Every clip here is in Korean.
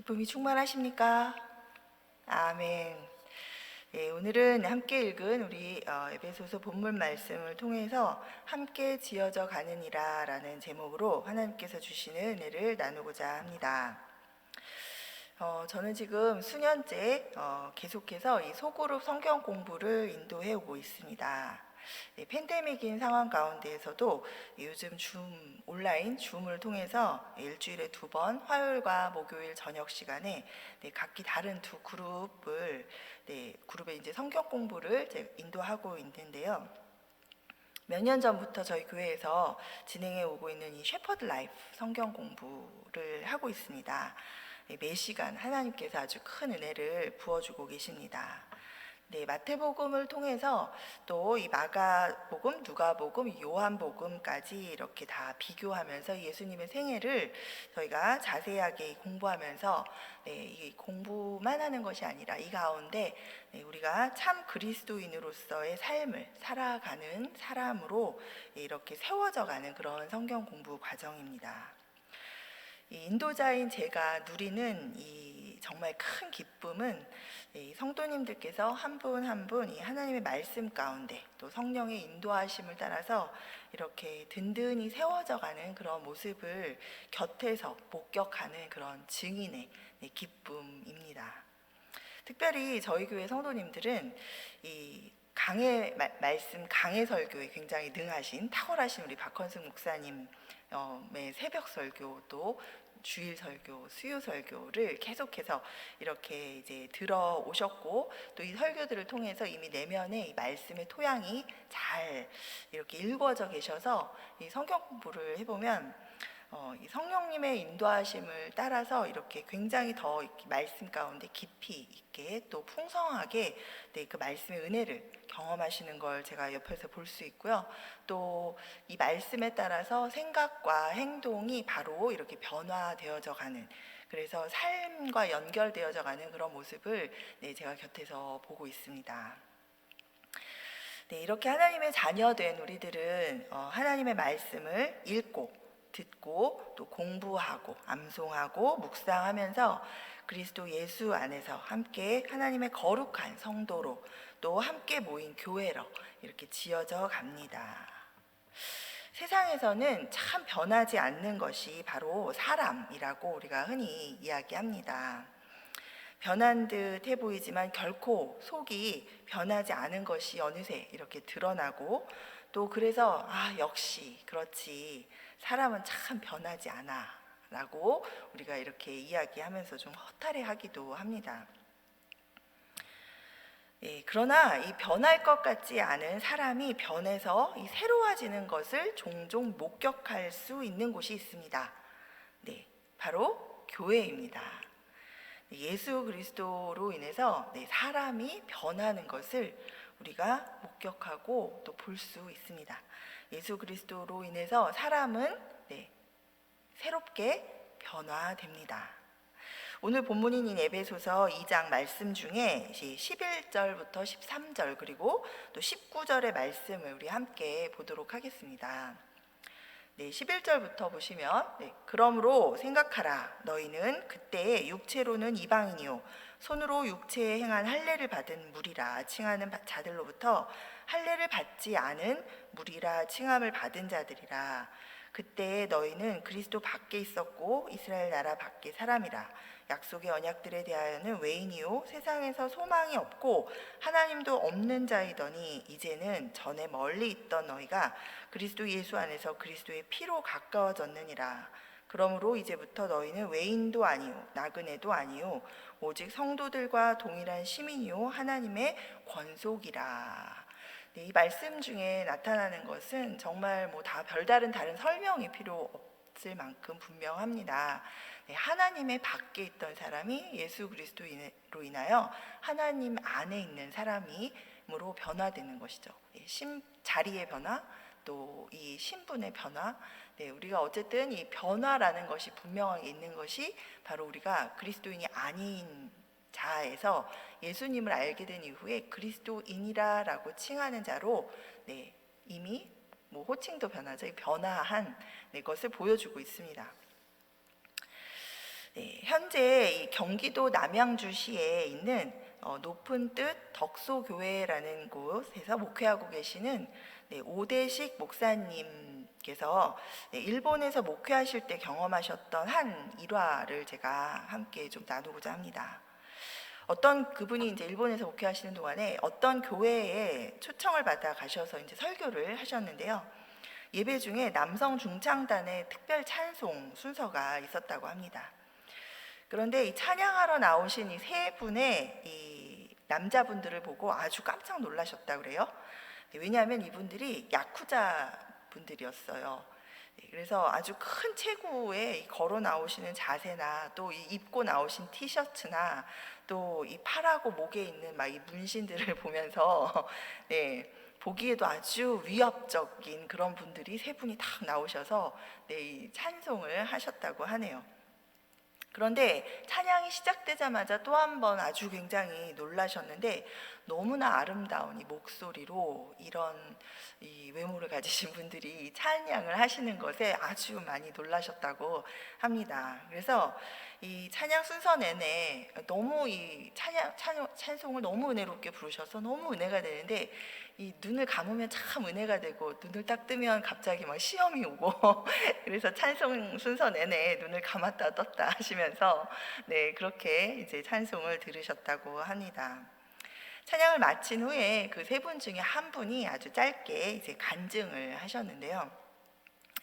기쁨이 충만하십니까? 아멘. 네, 오늘은 함께 읽은 우리 에베소서 본문 말씀을 통해서 함께 지어져 가느니라 라는 제목으로 하나님께서 주시는 은혜를 나누고자 합니다. 저는 지금 수년째 계속해서 이 소그룹 성경 공부를 인도해 오고 있습니다. 네, 팬데믹인 상황 가운데에서도 요즘 온라인 줌을 통해서 일주일에 2번 화요일과 목요일 저녁 시간에 각기 다른 두 그룹을 그룹의 이제 성경 공부를 인도하고 있는데요. 몇 년 전부터 저희 교회에서 진행해 오고 있는 이 셰퍼드 라이프 성경 공부를 하고 있습니다. 매 시간 하나님께서 아주 큰 은혜를 부어주고 계십니다. 마태복음을 통해서 또 이 마가복음, 누가복음, 요한복음까지 이렇게 다 비교하면서 예수님의 생애를 저희가 자세하게 공부하면서 이 공부만 하는 것이 아니라 이 가운데 우리가 참 그리스도인으로서의 삶을 살아가는 사람으로 이렇게 세워져가는 그런 성경 공부 과정입니다. 이 인도자인 제가 누리는 이 정말 큰 기쁨은 이 성도님들께서 한 분 한 분 이 하나님의 말씀 가운데 또 성령의 인도하심을 따라서 이렇게 든든히 세워져가는 그런 모습을 곁에서 목격하는 그런 증인의 기쁨입니다. 특별히 저희 교회 성도님들은 이 말씀 강해 설교에 굉장히 능하신 탁월하신 우리 박헌승 목사님의 새벽 설교도 주일 설교, 수요 설교를 계속해서 이렇게 이제 들어오셨고 또 이 설교들을 통해서 이미 내면에 이 말씀의 토양이 잘 이렇게 일궈져 계셔서 이 성경 공부를 해보면 이 성령님의 인도하심을 따라서 이렇게 굉장히 더 이렇게 말씀 가운데 깊이 있게 또 풍성하게 그 말씀의 은혜를 경험하시는 걸 제가 옆에서 볼 수 있고요. 또 이 말씀에 따라서 생각과 행동이 바로 이렇게 변화되어져 가는, 그래서 삶과 연결되어져 가는 그런 모습을 제가 곁에서 보고 있습니다. 이렇게 하나님의 자녀된 우리들은 하나님의 말씀을 읽고 듣고 또 공부하고 암송하고 묵상하면서 그리스도 예수 안에서 함께 하나님의 거룩한 성도로 또 함께 모인 교회로 이렇게 지어져 갑니다. 세상에서는 참 변하지 않는 것이 바로 사람이라고 우리가 흔히 이야기합니다. 변한 듯 해 보이지만 결코 속이 변하지 않은 것이 어느새 이렇게 드러나고 또 그래서 역시 그렇지, 사람은 참 변하지 않아 라고 우리가 이렇게 이야기하면서 좀 허탈해하기도 합니다. 그러나 이 변할 것 같지 않은 사람이 변해서 이 새로워지는 것을 종종 목격할 수 있는 곳이 있습니다. 바로 교회입니다. 예수 그리스도로 인해서 사람이 변하는 것을 우리가 목격하고 또 볼 수 있습니다. 예수 그리스도로 인해서 사람은 새롭게 변화됩니다. 오늘 본문인 에베소서 2장 말씀 중에 11절부터 13절 그리고 또 19절의 말씀을 우리 함께 보도록 하겠습니다. 11절부터 보시면 그러므로 생각하라. 너희는 그때 육체로는 이방인이요 손으로 육체에 행한 할례를 받은 무리라 칭하는 자들로부터 할례를 받지 않은 무리라 칭함을 받은 자들이라. 그때 너희는 그리스도 밖에 있었고 이스라엘 나라 밖의 사람이라. 약속의 언약들에 대하여는 외인이요 세상에서 소망이 없고 하나님도 없는 자이더니 이제는 전에 멀리 있던 너희가 그리스도 예수 안에서 그리스도의 피로 가까워졌느니라. 그러므로 이제부터 너희는 외인도 아니요 나그네도 아니요 오직 성도들과 동일한 시민이요 하나님의 권속이라. 이 말씀 중에 나타나는 것은 정말 다 별다른 다른 설명이 필요 없을 만큼 분명합니다. 하나님의 밖에 있던 사람이 예수 그리스도로 인하여 하나님 안에 있는 사람으로 변화되는 것이죠. 자리의 변화, 또 이 신분의 변화. 우리가 어쨌든 이 변화라는 것이 분명하게 있는 것이 바로 우리가 그리스도인이 아닌 자에서 예수님을 알게 된 이후에 그리스도인이라고 칭하는 자로 이미 호칭도 변하죠. 변화한 것을 보여주고 있습니다. 현재 이 경기도 남양주시에 있는 높은 뜻 덕소교회라는 곳에서 목회하고 계시는 오대식 목사님께서 일본에서 목회하실 때 경험하셨던 한 일화를 제가 함께 좀 나누고자 합니다. 어떤 그분이 이제 일본에서 목회하시는 동안에 어떤 교회에 초청을 받아 가셔서 이제 설교를 하셨는데요. 예배 중에 남성 중창단의 특별 찬송 순서가 있었다고 합니다. 그런데 이 찬양하러 나오신 이 세 분의 이 남자분들을 보고 아주 깜짝 놀라셨다 그래요. 왜냐하면 이분들이 야쿠자 분들이었어요. 그래서 아주 큰 체구에 걸어 나오시는 자세나 또 이 입고 나오신 티셔츠나 또 이 팔하고 목에 있는 막 이 문신들을 보면서 보기에도 아주 위협적인 그런 분들이 세 분이 딱 나오셔서 이 찬송을 하셨다고 하네요. 그런데 찬양이 시작되자마자 또 한 번 아주 굉장히 놀라셨는데, 너무나 아름다운 이 목소리로 이런 이 외모를 가지신 분들이 찬양을 하시는 것에 아주 많이 놀라셨다고 합니다. 그래서 이 찬양 순서 내내 너무 이 찬송을 너무 은혜롭게 부르셔서 너무 은혜가 되는데, 이 눈을 감으면 참 은혜가 되고 눈을 딱 뜨면 갑자기 막 시험이 오고 그래서 찬송 순서 내내 눈을 감았다 떴다 하시면서 그렇게 이제 찬송을 들으셨다고 합니다. 찬양을 마친 후에 그 세 분 중에 한 분이 아주 짧게 이제 간증을 하셨는데요.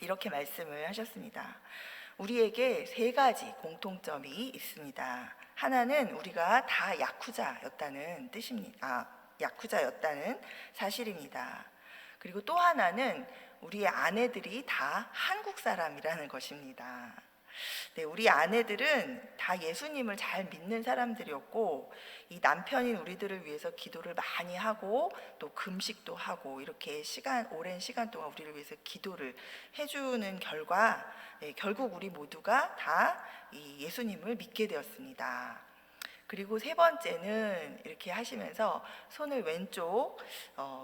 이렇게 말씀을 하셨습니다. 우리에게 세 가지 공통점이 있습니다. 하나는 우리가 다 야쿠자였다는 뜻입니다. 야쿠자였다는 사실입니다. 그리고 또 하나는 우리의 아내들이 다 한국 사람이라는 것입니다. 우리 아내들은 다 예수님을 잘 믿는 사람들이었고, 이 남편인 우리들을 위해서 기도를 많이 하고 또 금식도 하고 이렇게 오랜 시간 동안 우리를 위해서 기도를 해주는 결과 결국 우리 모두가 다 이 예수님을 믿게 되었습니다. 그리고 세 번째는 이렇게 하시면서 손을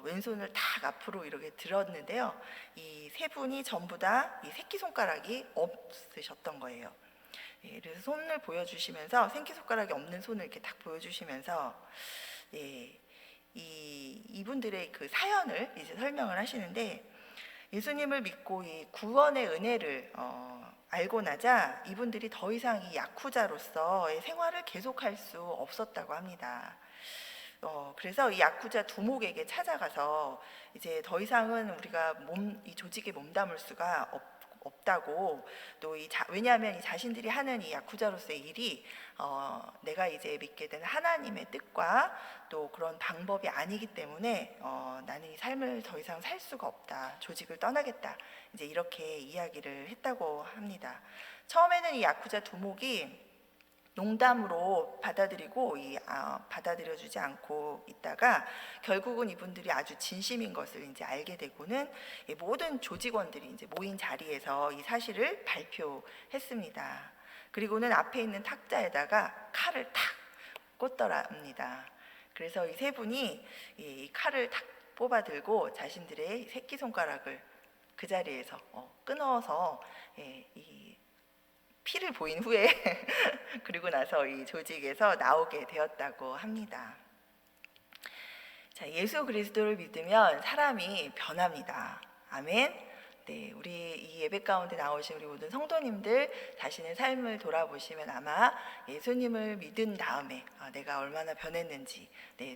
왼손을 딱 앞으로 이렇게 들었는데요. 이 세 분이 전부 다 이 새끼손가락이 없으셨던 거예요. 그래서 손을 보여주시면서 새끼손가락이 없는 손을 이렇게 딱 보여주시면서 이분들의 그 사연을 이제 설명을 하시는데, 예수님을 믿고 이 구원의 은혜를 알고 나자 이분들이 더 이상 이 야쿠자로서의 생활을 계속할 수 없었다고 합니다. 그래서 이 야쿠자 두목에게 찾아가서 이제 더 이상은 우리가 이 조직에 몸담을 수가 없다고, 또 왜냐하면 이 자신들이 하는 이 야쿠자로서의 일이 내가 이제 믿게 되는 하나님의 뜻과 또 그런 방법이 아니기 때문에 나는 이 삶을 더 이상 살 수가 없다, 조직을 떠나겠다, 이제 이렇게 이야기를 했다고 합니다. 처음에는 이 야쿠자 두목이 농담으로 받아들여주지 않고 있다가 결국은 이분들이 아주 진심인 것을 이제 알게 되고는 모든 조직원들이 이제 모인 자리에서 이 사실을 발표했습니다. 그리고는 앞에 있는 탁자에다가 칼을 탁 꽂더랍니다. 그래서 이 세 분이 이 칼을 탁 뽑아 들고 자신들의 새끼손가락을 그 자리에서 끊어서 이 피를 보인 후에 그리고 나서 이 조직에서 나오게 되었다고 합니다. 자, 예수 그리스도를 믿으면 사람이 변합니다. 아멘. 우리 이 예배 가운데 나오신 우리 모든 성도님들 자신의 삶을 돌아보시면 아마 예수님을 믿은 다음에 내가 얼마나 변했는지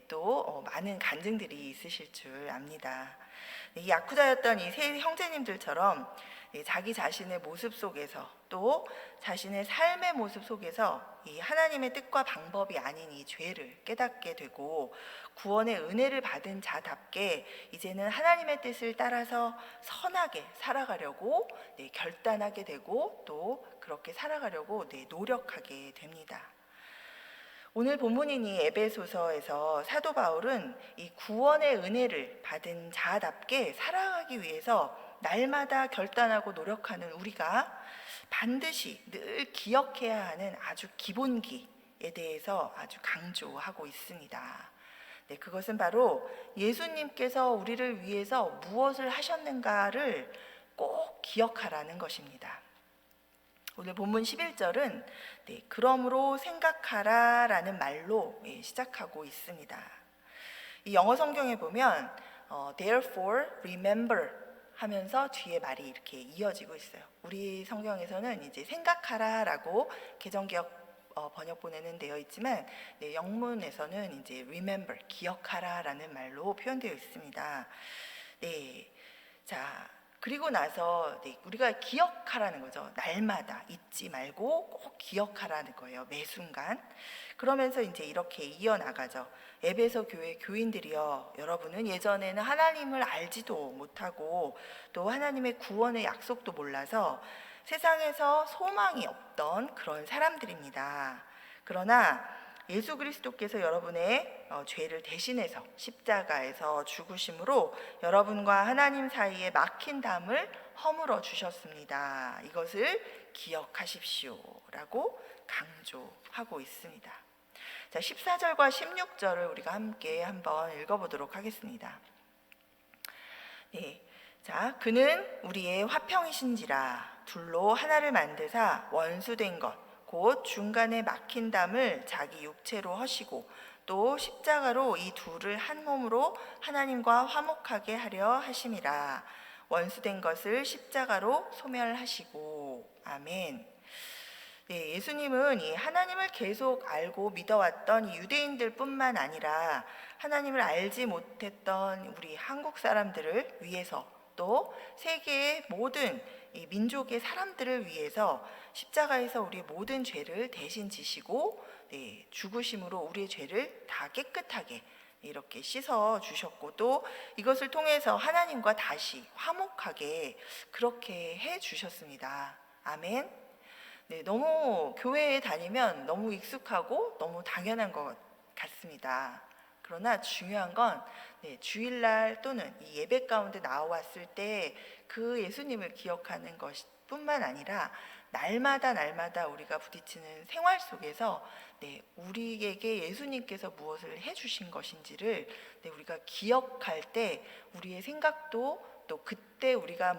또 많은 간증들이 있으실 줄 압니다. 이 야쿠자였던 이 세 형제님들처럼 자기 자신의 모습 속에서 또 자신의 삶의 모습 속에서 이 하나님의 뜻과 방법이 아닌 이 죄를 깨닫게 되고 구원의 은혜를 받은 자답게 이제는 하나님의 뜻을 따라서 선하게 살아가려고 결단하게 되고 또 그렇게 살아가려고 노력하게 됩니다. 오늘 본문인 이 에베소서에서 사도 바울은 이 구원의 은혜를 받은 자답게 살아가기 위해서 날마다 결단하고 노력하는 우리가 반드시 늘 기억해야 하는 아주 기본기에 대해서 아주 강조하고 있습니다. 그것은 바로 예수님께서 우리를 위해서 무엇을 하셨는가를 꼭 기억하라는 것입니다. 오늘 본문 11절은 그러므로 생각하라라는 말로 시작하고 있습니다. 이 영어 성경에 보면 therefore remember 하면서 뒤에 말이 이렇게 이어지고 있어요. 우리 성경에서는 이제 생각하라라고 개정기역 번역본에는 되어 있지만 영문에서는 이제 remember 기억하라라는 말로 표현되어 있습니다. 네, 자. 그리고 나서 우리가 기억하라는 거죠. 날마다 잊지 말고 꼭 기억하라는 거예요. 매 순간. 그러면서 이제 이렇게 이어나가죠. 에베소 교회 교인들이여, 여러분은 예전에는 하나님을 알지도 못하고 또 하나님의 구원의 약속도 몰라서 세상에서 소망이 없던 그런 사람들입니다. 그러나 예수 그리스도께서 여러분의 죄를 대신해서 십자가에서 죽으심으로 여러분과 하나님 사이에 막힌 담을 허물어 주셨습니다. 이것을 기억하십시오 라고 강조하고 있습니다. 자, 14절과 16절을 우리가 함께 한번 읽어보도록 하겠습니다. 네, 자, 그는 우리의 화평이신지라 둘로 하나를 만드사 원수된 것 곧 중간에 막힌 담을 자기 육체로 허시고 또 십자가로 이 둘을 한 몸으로 하나님과 화목하게 하려 하심이라. 원수된 것을 십자가로 소멸하시고. 아멘. 네, 예수님은 이 하나님을 계속 알고 믿어왔던 이 유대인들뿐만 아니라 하나님을 알지 못했던 우리 한국 사람들을 위해서 또 세계의 모든 이 민족의 사람들을 위해서 십자가에서 우리의 모든 죄를 대신 지시고 죽으심으로 우리의 죄를 다 깨끗하게 이렇게 씻어 주셨고 또 이것을 통해서 하나님과 다시 화목하게 그렇게 해 주셨습니다. 아멘. 네, 너무 교회에 다니면 너무 익숙하고 너무 당연한 것 같습니다. 그러나 중요한 건 주일날 또는 이 예배 가운데 나왔을 때 그 예수님을 기억하는 것뿐만 아니라 날마다 우리가 부딪히는 생활 속에서 우리에게 예수님께서 무엇을 해주신 것인지를 우리가 기억할 때 우리의 생각도 또 그때 우리가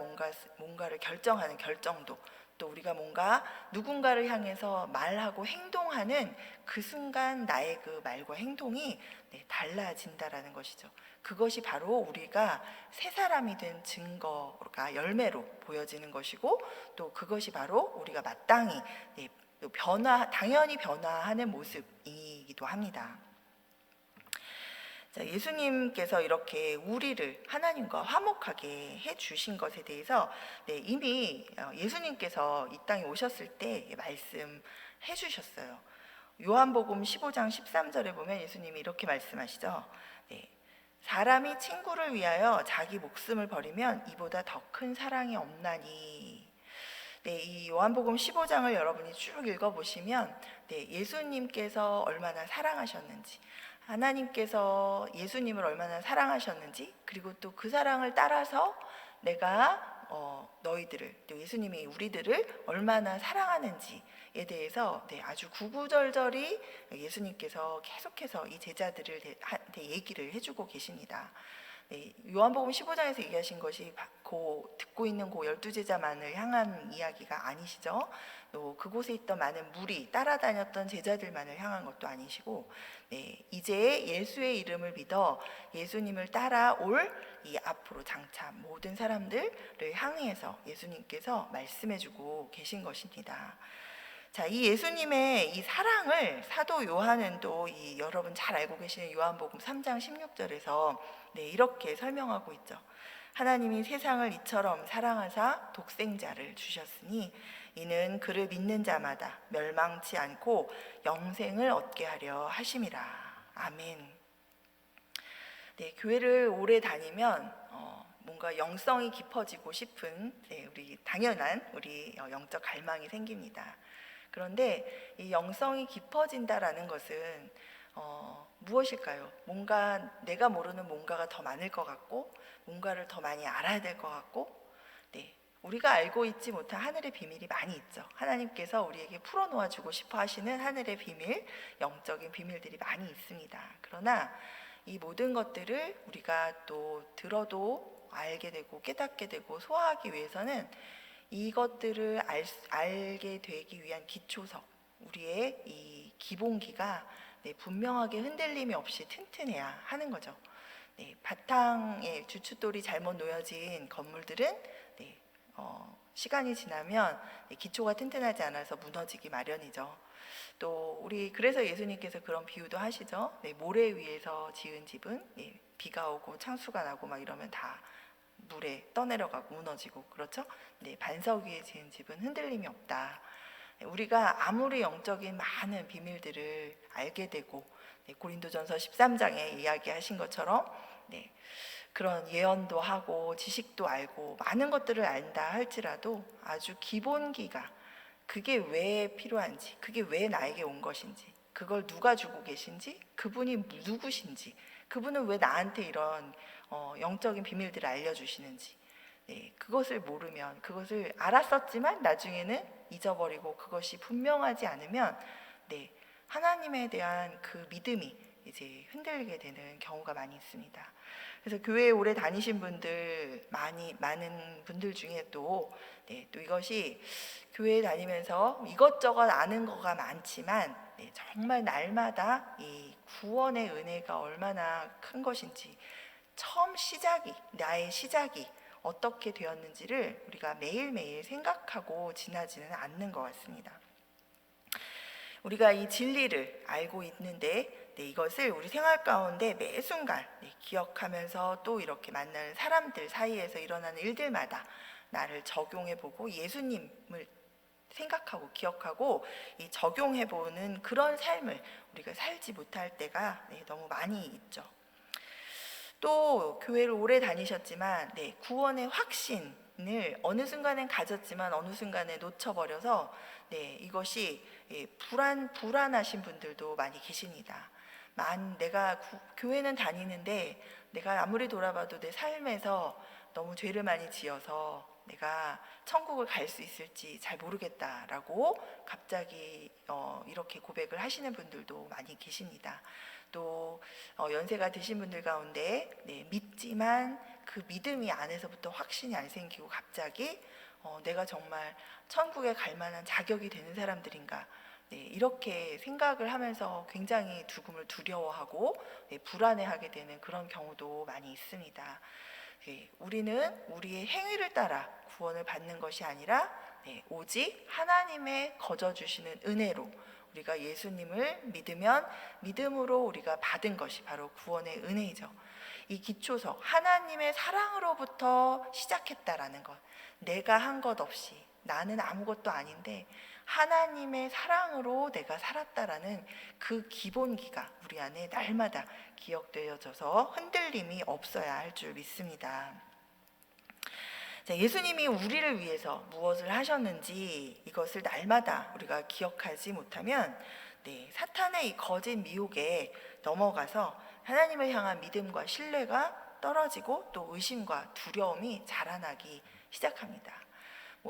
뭔가를 결정하는 결정도 또 우리가 뭔가 누군가를 향해서 말하고 행동하는 그 순간 나의 그 말과 행동이 달라진다라는 것이죠. 그것이 바로 우리가 새 사람이 된 증거가 열매로 보여지는 것이고 또 그것이 바로 우리가 마땅히 당연히 변화하는 모습이기도 합니다. 자, 예수님께서 이렇게 우리를 하나님과 화목하게 해주신 것에 대해서 이미 예수님께서 이 땅에 오셨을 때 말씀해 주셨어요. 요한복음 15장 13절에 보면 예수님이 이렇게 말씀하시죠. 사람이 친구를 위하여 자기 목숨을 버리면 이보다 더 큰 사랑이 없나니. 이 요한복음 15장을 여러분이 쭉 읽어보시면 예수님께서 얼마나 사랑하셨는지 하나님께서 예수님을 얼마나 사랑하셨는지 그리고 또 그 사랑을 따라서 내가 너희들을 또 예수님이 우리들을 얼마나 사랑하는지에 대해서 아주 구구절절히 예수님께서 계속해서 이 제자들한테 얘기를 해주고 계십니다. 요한복음 15장에서 얘기하신 것이 듣고 있는 그 12제자만을 향한 이야기가 아니시죠. 또 그곳에 있던 많은 무리 따라다녔던 제자들만을 향한 것도 아니시고 이제 예수의 이름을 믿어 예수님을 따라올 이 앞으로 장차 모든 사람들을 향해서 예수님께서 말씀해주고 계신 것입니다. 자, 이 예수님의 이 사랑을 사도 요한은 또 여러분 잘 알고 계시는 요한복음 3장 16절에서 이렇게 설명하고 있죠. 하나님이 세상을 이처럼 사랑하사 독생자를 주셨으니 이는 그를 믿는 자마다 멸망치 않고 영생을 얻게 하려 하심이라. 아멘. 교회를 오래 다니면 뭔가 영성이 깊어지고 싶은 우리 당연한 우리 영적 갈망이 생깁니다. 그런데 이 영성이 깊어진다라는 것은 무엇일까요? 뭔가 내가 모르는 뭔가가 더 많을 것 같고 뭔가를 더 많이 알아야 될 것 같고 우리가 알고 있지 못한 하늘의 비밀이 많이 있죠. 하나님께서 우리에게 풀어놓아 주고 싶어 하시는 하늘의 비밀, 영적인 비밀들이 많이 있습니다. 그러나 이 모든 것들을 우리가 또 들어도 알게 되고 깨닫게 되고 소화하기 위해서는 이것들을 알게 되기 위한 기초석, 우리의 이 기본기가 분명하게 흔들림이 없이 튼튼해야 하는 거죠. 바탕에 주춧돌이 잘못 놓여진 건물들은 시간이 지나면 기초가 튼튼하지 않아서 무너지기 마련이죠. 또 우리 그래서 예수님께서 그런 비유도 하시죠. 모래 위에서 지은 집은 비가 오고 창수가 나고 막 이러면 다 물에 떠내려가고 무너지고, 그렇죠? 반석 위에 지은 집은 흔들림이 없다. 우리가 아무리 영적인 많은 비밀들을 알게 되고 고린도전서 13장에 이야기하신 것처럼 그런 예언도 하고 지식도 알고 많은 것들을 안다 할지라도 아주 기본기가, 그게 왜 필요한지, 그게 왜 나에게 온 것인지, 그걸 누가 주고 계신지, 그분이 누구신지, 그분은 왜 나한테 이런 영적인 비밀들을 알려주시는지, 그것을 모르면, 그것을 알았었지만 나중에는 잊어버리고 그것이 분명하지 않으면 하나님에 대한 그 믿음이 이제 흔들리게 되는 경우가 많이 있습니다. 그래서 교회에 오래 다니신 분들, 많은 분들 중에 또 이것이 교회에 다니면서 이것저것 아는 거가 많지만 정말 날마다 이 구원의 은혜가 얼마나 큰 것인지, 나의 시작이 어떻게 되었는지를 우리가 매일매일 생각하고 지나지는 않는 것 같습니다. 우리가 이 진리를 알고 있는데 이것을 우리 생활 가운데 매 순간 기억하면서 또 이렇게 만나는 사람들 사이에서 일어나는 일들마다 나를 적용해보고 예수님을 생각하고 기억하고 이 적용해보는 그런 삶을 우리가 살지 못할 때가 너무 많이 있죠. 또 교회를 오래 다니셨지만 구원의 확신을 어느 순간엔 가졌지만 어느 순간에 놓쳐버려서 이것이 불안하신 분들도 많이 계십니다. 내가 교회는 다니는데 내가 아무리 돌아봐도 내 삶에서 너무 죄를 많이 지어서 내가 천국을 갈 수 있을지 잘 모르겠다라고 갑자기 이렇게 고백을 하시는 분들도 많이 계십니다. 또 연세가 드신 분들 가운데 믿지만 그 믿음이 안에서부터 확신이 안 생기고 갑자기 내가 정말 천국에 갈 만한 자격이 되는 사람들인가, 이렇게 생각을 하면서 굉장히 죽음을 두려워하고 불안해하게 되는 그런 경우도 많이 있습니다. 우리는 우리의 행위를 따라 구원을 받는 것이 아니라 오직 하나님의 거저주시는 은혜로, 우리가 예수님을 믿으면 믿음으로 우리가 받은 것이 바로 구원의 은혜이죠. 이 기초석, 하나님의 사랑으로부터 시작했다라는 것, 내가 한 것 없이, 나는 아무것도 아닌데 하나님의 사랑으로 내가 살았다라는 그 기본기가 우리 안에 날마다 기억되어져서 흔들림이 없어야 할 줄 믿습니다. 자, 예수님이 우리를 위해서 무엇을 하셨는지 이것을 날마다 우리가 기억하지 못하면 사탄의 이 거짓 미혹에 넘어가서 하나님을 향한 믿음과 신뢰가 떨어지고 또 의심과 두려움이 자라나기 시작합니다.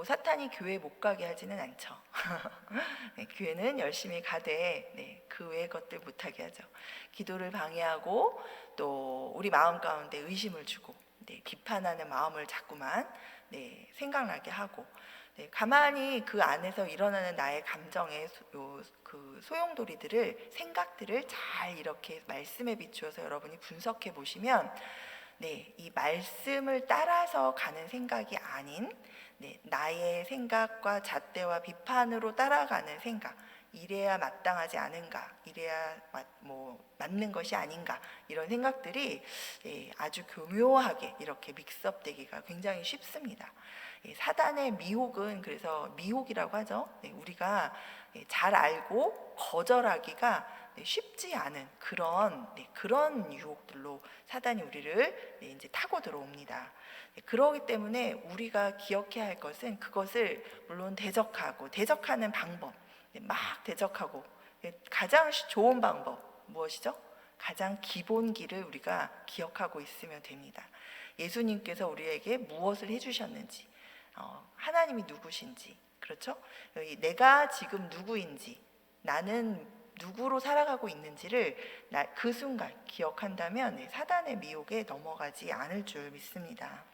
사탄이 교회 못 가게 하지는 않죠. 교회는 열심히 가되 그 외의 것들 못하게 하죠. 기도를 방해하고 또 우리 마음 가운데 의심을 주고 비판하는 마음을 자꾸만 생각나게 하고 가만히 그 안에서 일어나는 나의 감정의 그 소용돌이들을, 생각들을 잘 이렇게 말씀에 비추어서 여러분이 분석해 보시면 이 말씀을 따라서 가는 생각이 아닌 나의 생각과 잣대와 비판으로 따라가는 생각, 이래야 마땅하지 않은가, 이래야 맞는 것이 아닌가, 이런 생각들이 아주 교묘하게 이렇게 믹스업되기가 굉장히 쉽습니다. 사단의 미혹은 그래서 미혹이라고 하죠. 우리가 잘 알고 거절하기가 쉽지 않은 그런 유혹들로 사단이 우리를 이제 타고 들어옵니다. 그러기 때문에 우리가 기억해야 할 것은 그것을 물론 대적하는 방법, 막 대적하고 가장 좋은 방법 무엇이죠? 가장 기본기를 우리가 기억하고 있으면 됩니다. 예수님께서 우리에게 무엇을 해주셨는지, 하나님이 누구신지, 그렇죠? 내가 지금 누구인지, 나는 누구로 살아가고 있는지를 그 순간 기억한다면 사단의 미혹에 넘어가지 않을 줄 믿습니다.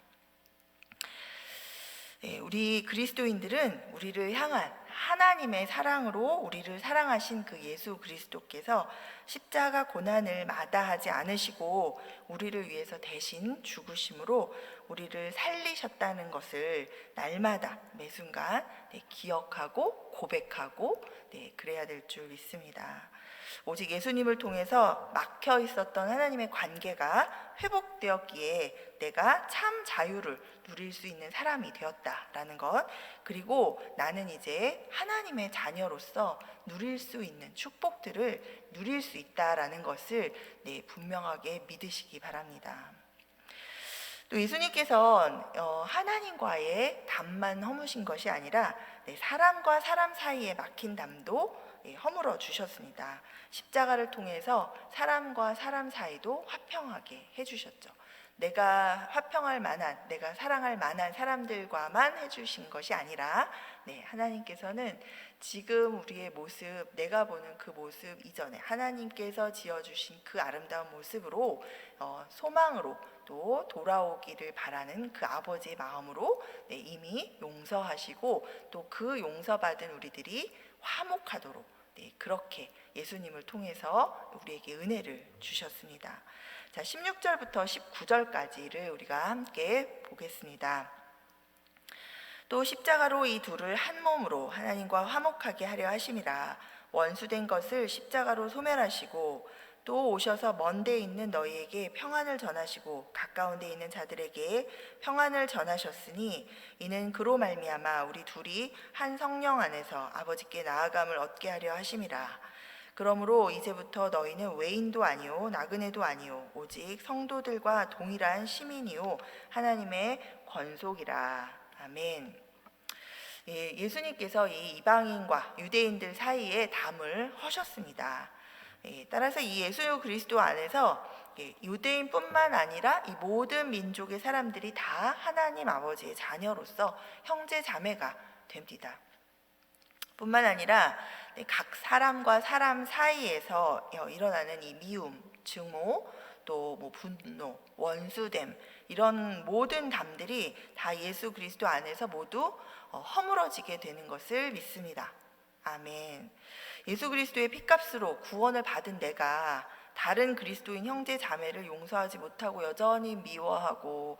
우리 그리스도인들은 우리를 향한 하나님의 사랑으로 우리를 사랑하신 그 예수 그리스도께서 십자가 고난을 마다하지 않으시고 우리를 위해서 대신 죽으심으로 우리를 살리셨다는 것을 날마다 매 순간 기억하고 고백하고 그래야 될 줄 믿습니다. 오직 예수님을 통해서 막혀 있었던 하나님의 관계가 회복되었기에 내가 참 자유를 누릴 수 있는 사람이 되었다라는 것, 그리고 나는 이제 하나님의 자녀로서 누릴 수 있는 축복들을 누릴 수 있다라는 것을 분명하게 믿으시기 바랍니다. 또 예수님께서 하나님과의 담만 허무신 것이 아니라 사람과 사람 사이에 막힌 담도 허물어 주셨습니다. 십자가를 통해서 사람과 사람 사이도 화평하게 해주셨죠. 내가 화평할 만한, 내가 사랑할 만한 사람들과만 해주신 것이 아니라 하나님께서는 지금 우리의 모습, 내가 보는 그 모습 이전에 하나님께서 지어주신 그 아름다운 모습으로 소망으로 또 돌아오기를 바라는 그 아버지의 마음으로 이미 용서하시고 또 그 용서받은 우리들이 화목하도록 그렇게 예수님을 통해서 우리에게 은혜를 주셨습니다. 자, 16절부터 19절까지를 우리가 함께 보겠습니다. 또 십자가로 이 둘을 한 몸으로 하나님과 화목하게 하려 하심이라. 원수된 것을 십자가로 소멸하시고 또 오셔서 먼 데 있는 너희에게 평안을 전하시고 가까운 데 있는 자들에게 평안을 전하셨으니 이는 그로 말미암아 우리 둘이 한 성령 안에서 아버지께 나아감을 얻게 하려 하심이라. 그러므로 이제부터 너희는 외인도 아니요 나그네도 아니요 오직 성도들과 동일한 시민이요 하나님의 권속이라. 아멘. 예수님께서 이 이방인과 유대인들 사이에 담을 허셨습니다. 따라서 이 예수 그리스도 안에서 유대인뿐만 아니라 이 모든 민족의 사람들이 다 하나님 아버지의 자녀로서 형제 자매가 됩니다. 뿐만 아니라 각 사람과 사람 사이에서 일어나는 이 미움, 증오, 또 분노, 원수됨, 이런 모든 담들이 다 예수 그리스도 안에서 모두 허물어지게 되는 것을 믿습니다. 아멘. 예수 그리스도의 피값으로 구원을 받은 내가 다른 그리스도인 형제 자매를 용서하지 못하고 여전히 미워하고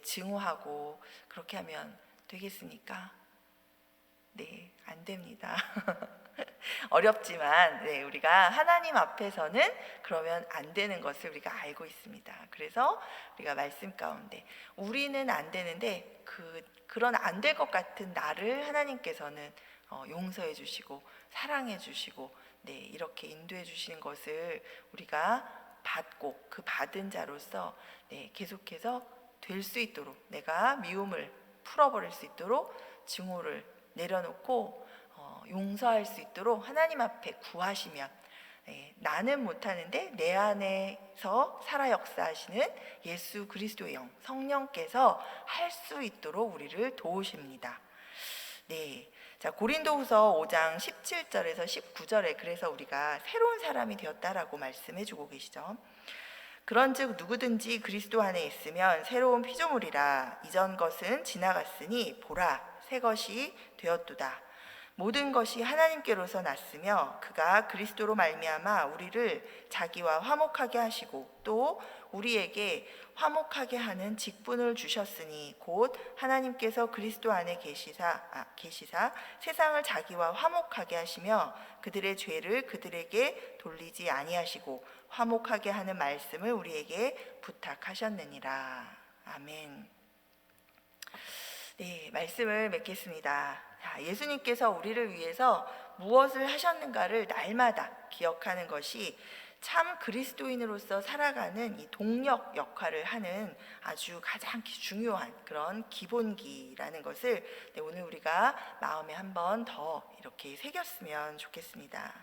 증오하고 그렇게 하면 되겠습니까? 네, 안 됩니다. 어렵지만 우리가 하나님 앞에서는 그러면 안 되는 것을 우리가 알고 있습니다. 그래서 우리가 말씀 가운데 우리는 안 되는데 그런 안 될 것 같은 나를 하나님께서는 용서해 주시고 사랑해 주시고 이렇게 인도해 주시는 것을 우리가 받고 그 받은 자로서 계속해서 될 수 있도록 내가 미움을 풀어버릴 수 있도록 증오를 내려놓고 용서할 수 있도록 하나님 앞에 구하시면 나는 못하는데 내 안에서 살아 역사하시는 예수 그리스도의 영 성령께서 할 수 있도록 우리를 도우십니다. 자, 고린도후서 5장 17절에서 19절에 그래서 우리가 새로운 사람이 되었다라고 말씀해 주고 계시죠. 그런즉 누구든지 그리스도 안에 있으면 새로운 피조물이라. 이전 것은 지나갔으니 보라 새 것이 되었도다. 모든 것이 하나님께로서 났으며 그가 그리스도로 말미암아 우리를 자기와 화목하게 하시고 또 우리에게 화목하게 하는 직분을 주셨으니 곧 하나님께서 그리스도 안에 계시사 세상을 자기와 화목하게 하시며 그들의 죄를 그들에게 돌리지 아니하시고 화목하게 하는 말씀을 우리에게 부탁하셨느니라. 아멘. 말씀을 맺겠습니다. 예수님께서 우리를 위해서 무엇을 하셨는가를 날마다 기억하는 것이 참 그리스도인으로서 살아가는 이 동력 역할을 하는 아주 가장 중요한 그런 기본기라는 것을 오늘 우리가 마음에 한 번 더 이렇게 새겼으면 좋겠습니다.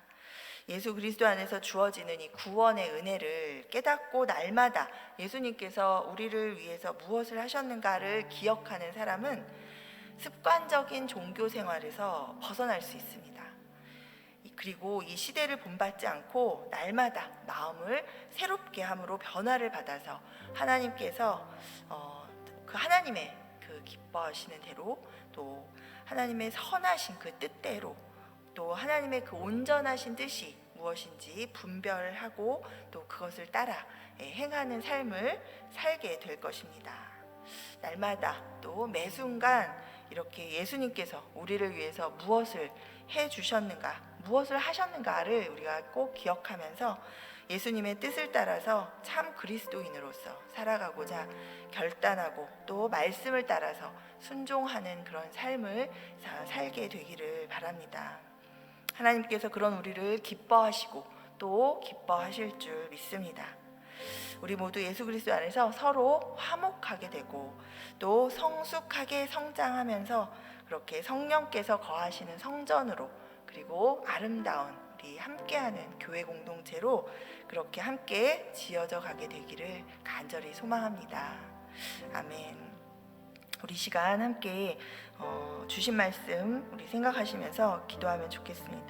예수 그리스도 안에서 주어지는 이 구원의 은혜를 깨닫고 날마다 예수님께서 우리를 위해서 무엇을 하셨는가를 기억하는 사람은 습관적인 종교 생활에서 벗어날 수 있습니다. 그리고 이 시대를 본받지 않고 날마다 마음을 새롭게 함으로 변화를 받아서 하나님께서 그 하나님의 그 그 기뻐하시는 대로, 또 하나님의 선하신 그 뜻대로, 또 하나님의 그 온전하신 뜻이 무엇인지 분별하고 또 그것을 따라 행하는 삶을 살게 될 것입니다. 날마다 또 매 순간 이렇게 예수님께서 우리를 위해서 무엇을 해주셨는가, 무엇을 하셨는가를 우리가 꼭 기억하면서 예수님의 뜻을 따라서 참 그리스도인으로서 살아가고자 결단하고 또 말씀을 따라서 순종하는 그런 삶을 살게 되기를 바랍니다. 하나님께서 그런 우리를 기뻐하시고 또 기뻐하실 줄 믿습니다. 우리 모두 예수 그리스도 안에서 서로 화목하게 되고 또 성숙하게 성장하면서 그렇게 성령께서 거하시는 성전으로, 그리고 아름다운 우리 함께하는 교회 공동체로 그렇게 함께 지어져 가게 되기를 간절히 소망합니다. 아멘. 우리 시간 함께 주신 말씀 우리 생각하시면서 기도하면 좋겠습니다.